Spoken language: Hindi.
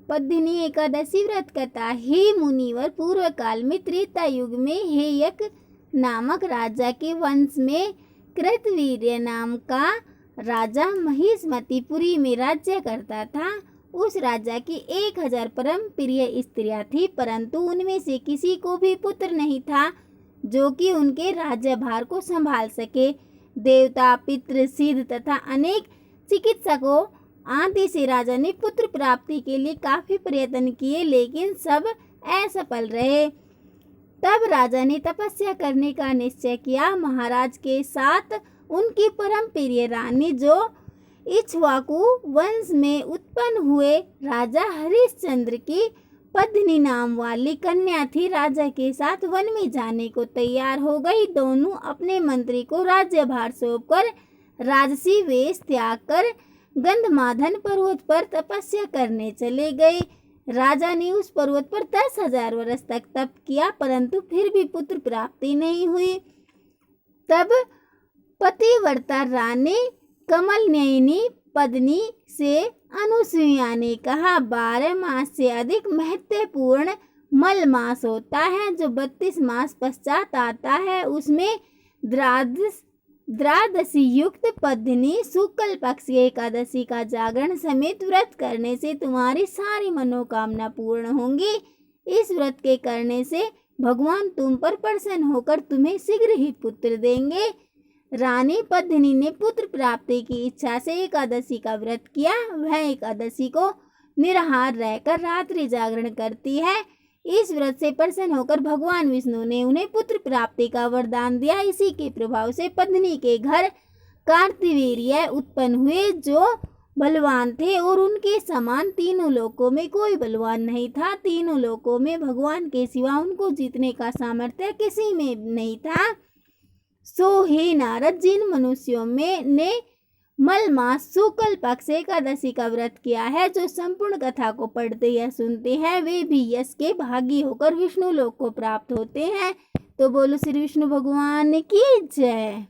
पद्मिनी एकादशी व्रत कथा। हे मुनिवर, पूर्व काल में त्रेता युग में हेयक नामक राजा के वंश में कृतवीर्य नाम का राजा महिष्मतिपुरी में राज्य करता था। उस राजा की 1000 परम प्रिय स्त्रियां थी, परंतु उनमें से किसी को भी पुत्र नहीं था जो कि उनके राज्यभार को संभाल सके। देवता, पितृ, सिद्ध तथा अनेक चिकित्सकों आदि से राजा ने पुत्र प्राप्ति के लिए काफी प्रयत्न किए, लेकिन सब असफल रहे। तब राजा ने तपस्या करने का निश्चय किया। महाराज के साथ उनकी परम प्रिय रानी, जो इक्ष्वाकु वंश में उत्पन्न हुए राजा हरिश्चंद्र की पद्मिनी नाम वाली कन्या थी, राजा के साथ वन में जाने को तैयार हो गई। दोनों अपने मंत्री को राज्यभार सौंपकर राजसी वेश त्याग कर गंधमादन पर्वत पर तपस्या करने चले गए। राजा ने उस पर्वत पर 10,000 वर्ष तक तप किया, परंतु फिर भी पुत्र प्राप्ति नहीं हुई। तब पतिव्रता रानी कमलनयनी पद्मिनी से अनुसुईया ने कहा, 12 मास से अधिक महत्वपूर्ण मल मास होता है जो 32 मास पश्चात आता है। उसमें द्वादशी युक्त पद्मिनी शुक्ल पक्ष की एकादशी का जागरण समेत व्रत करने से तुम्हारी सारी मनोकामना पूर्ण होंगी। इस व्रत के करने से भगवान तुम पर प्रसन्न होकर तुम्हें शीघ्र ही पुत्र देंगे। रानी पद्मिनी ने पुत्र प्राप्ति की इच्छा से एकादशी का व्रत किया। वह एकादशी को निराहार रहकर रात्रि जागरण करती है। इस व्रत से प्रसन्न होकर भगवान विष्णु ने उन्हें पुत्र प्राप्ति का वरदान दिया। इसी के प्रभाव से पद्मिनी के घर कार्तवीर्य उत्पन्न हुए, जो बलवान थे, और उनके समान तीनों लोकों में कोई बलवान नहीं था। तीनों लोकों में भगवान के सिवा उनको जीतने का सामर्थ्य किसी में नहीं था। सो हे नारद, जिन मनुष्यों में ने मल मास शुक्ल पक्ष एकादशी का व्रत किया है, जो संपूर्ण कथा को पढ़ते या सुनते हैं, वे भी यश के भागी होकर विष्णु लोक को प्राप्त होते हैं। तो बोलो श्री विष्णु भगवान की जय।